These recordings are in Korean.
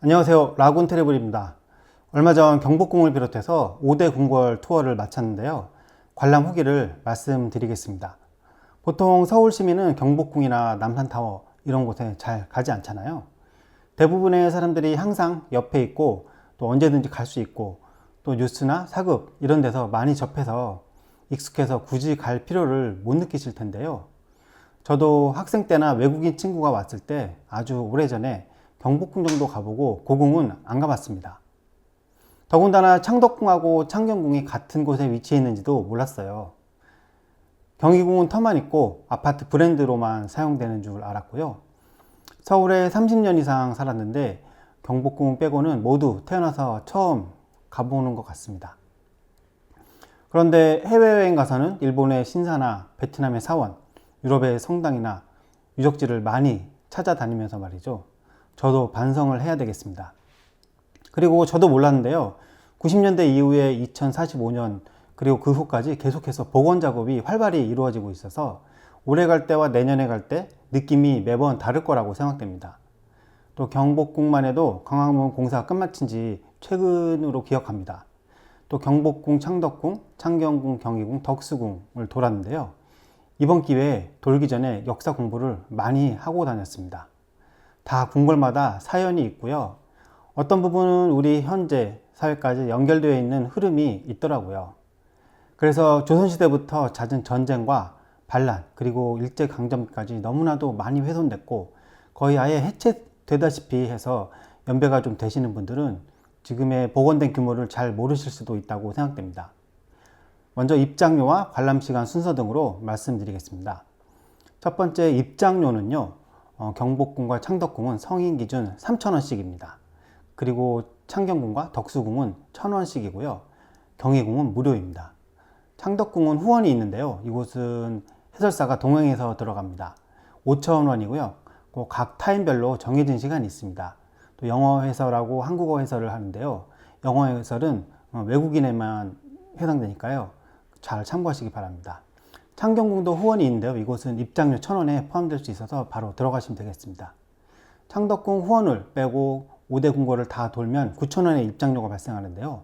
안녕하세요. 라군 트래블입니다. 얼마 전 경복궁을 비롯해서 5대 궁궐 투어를 마쳤는데요. 관람 후기를 말씀드리겠습니다. 보통 서울 시민은 경복궁이나 남산타워 이런 곳에 잘 가지 않잖아요. 대부분의 사람들이 항상 옆에 있고 또 언제든지 갈 수 있고 또 뉴스나 사극 이런 데서 많이 접해서 익숙해서 굳이 갈 필요를 못 느끼실 텐데요. 저도 학생 때나 외국인 친구가 왔을 때 아주 오래전에 경복궁 정도 가보고 고궁은 안 가봤습니다. 더군다나 창덕궁하고 창경궁이 같은 곳에 위치해 있는지도 몰랐어요. 경희궁은 터만 있고 아파트 브랜드로만 사용되는 줄 알았고요. 서울에 30년 이상 살았는데 경복궁 빼고는 모두 태어나서 처음 가보는 것 같습니다. 그런데 해외여행 가서는 일본의 신사나 베트남의 사원, 유럽의 성당이나 유적지를 많이 찾아다니면서 말이죠. 저도 반성을 해야 되겠습니다. 그리고 저도 몰랐는데요. 90년대 이후에 2045년 그리고 그 후까지 계속해서 복원 작업이 활발히 이루어지고 있어서 올해 갈 때와 내년에 갈 때 느낌이 매번 다를 거라고 생각됩니다. 또 경복궁만 해도 광화문 공사가 끝마친 지 최근으로 기억합니다. 또 경복궁, 창덕궁, 창경궁, 경희궁, 덕수궁을 돌았는데요. 이번 기회에 돌기 전에 역사 공부를 많이 하고 다녔습니다. 다 궁궐마다 사연이 있고요. 어떤 부분은 우리 현재 사회까지 연결되어 있는 흐름이 있더라고요. 그래서 조선시대부터 잦은 전쟁과 반란 그리고 일제강점기까지 너무나도 많이 훼손됐고 거의 아예 해체되다시피 해서 연배가 좀 되시는 분들은 지금의 복원된 규모를 잘 모르실 수도 있다고 생각됩니다. 먼저 입장료와 관람시간 순서 등으로 말씀드리겠습니다. 첫 번째 입장료는요. 경복궁과 창덕궁은 성인 기준 3,000원씩입니다. 그리고 창경궁과 덕수궁은 1,000원씩이고요. 경희궁은 무료입니다. 창덕궁은 후원이 있는데요. 이곳은 해설사가 동행해서 들어갑니다. 5,000원이고요. 각 타임별로 정해진 시간이 있습니다. 또 영어 해설하고 한국어 해설을 하는데요. 영어 해설은 외국인에만 해당되니까요. 잘 참고하시기 바랍니다. 창경궁도 후원이 있는데요. 이곳은 입장료 1,000원에 포함될 수 있어서 바로 들어가시면 되겠습니다. 창덕궁 후원을 빼고 5대 궁궐을 다 돌면 9,000원의 입장료가 발생하는데요.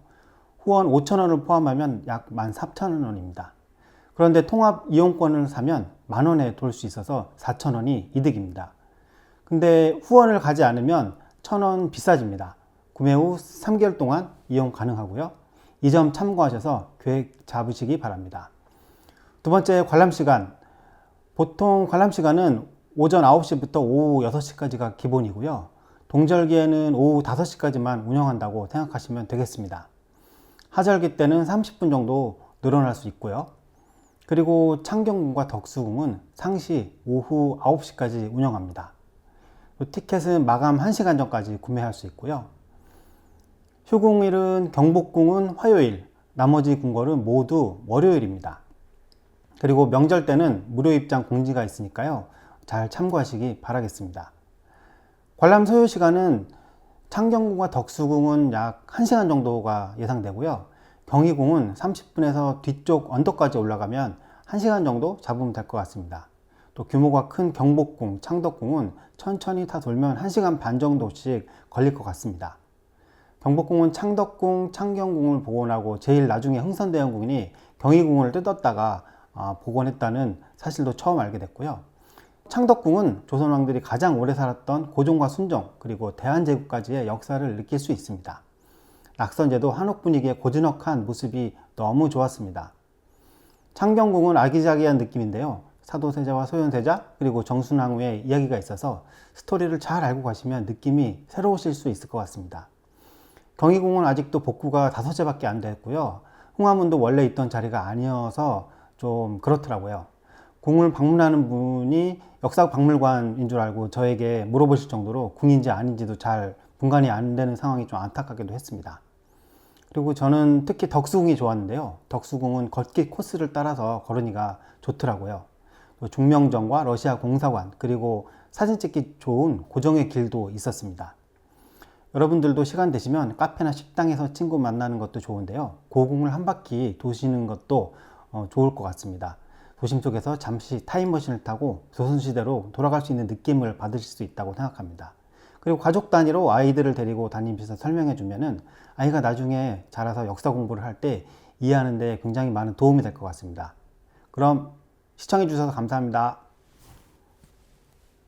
후원 5,000원을 포함하면 약 14,000원입니다. 그런데 통합 이용권을 사면 만원에 돌 수 있어서 4,000원이 이득입니다. 근데 후원을 가지 않으면 1,000원 비싸집니다. 구매 후 3개월 동안 이용 가능하고요. 이 점 참고하셔서 계획 잡으시기 바랍니다. 두 번째 관람시간. 보통 관람시간은 오전 9시부터 오후 6시까지가 기본이고요. 동절기에는 오후 5시까지만 운영한다고 생각하시면 되겠습니다. 하절기 때는 30분 정도 늘어날 수 있고요. 그리고 창경궁과 덕수궁은 상시 오후 9시까지 운영합니다. 티켓은 마감 1시간 전까지 구매할 수 있고요. 휴궁일은 경복궁은 화요일, 나머지 궁궐은 모두 월요일입니다. 그리고 명절 때는 무료 입장 공지가 있으니까요. 잘 참고하시기 바라겠습니다. 관람 소요 시간은 창경궁과 덕수궁은 약 1시간 정도가 예상되고요. 경희궁은 30분에서 뒤쪽 언덕까지 올라가면 1시간 정도 잡으면 될 것 같습니다. 또 규모가 큰 경복궁, 창덕궁은 천천히 다 돌면 1시간 반 정도씩 걸릴 것 같습니다. 경복궁은 창덕궁, 창경궁을 복원하고 제일 나중에 흥선대원궁이 경희궁을 뜯었다가 복원했다는 사실도 처음 알게 됐고요. 창덕궁은 조선왕들이 가장 오래 살았던 고종과 순종 그리고 대한제국까지의 역사를 느낄 수 있습니다. 낙선제도 한옥 분위기의 고즈넉한 모습이 너무 좋았습니다. 창경궁은 아기자기한 느낌인데요. 사도세자와 소현세자 그리고 정순왕후의 이야기가 있어서 스토리를 잘 알고 가시면 느낌이 새로우실 수 있을 것 같습니다. 경희궁은 아직도 복구가 5채밖에 안 됐고요. 흥화문도 원래 있던 자리가 아니어서 좀 그렇더라고요. 궁을 방문하는 분이 역사박물관인 줄 알고 저에게 물어보실 정도로 궁인지 아닌지도 잘 분간이 안 되는 상황이 좀 안타깝기도 했습니다. 그리고 저는 특히 덕수궁이 좋았는데요. 덕수궁은 걷기 코스를 따라서 걸으니까 좋더라고요. 중명정과 러시아 공사관 그리고 사진 찍기 좋은 고정의 길도 있었습니다. 여러분들도 시간 되시면 카페나 식당에서 친구 만나는 것도 좋은데요. 고궁을 한 바퀴 도시는 것도 좋을 것 같습니다. 도심 속에서 잠시 타임머신을 타고 조선시대로 돌아갈 수 있는 느낌을 받으실 수 있다고 생각합니다. 그리고 가족 단위로 아이들을 데리고 다니면서 설명해 주면은 아이가 나중에 자라서 역사 공부를 할 때 이해하는 데 굉장히 많은 도움이 될 것 같습니다. 그럼 시청해 주셔서 감사합니다.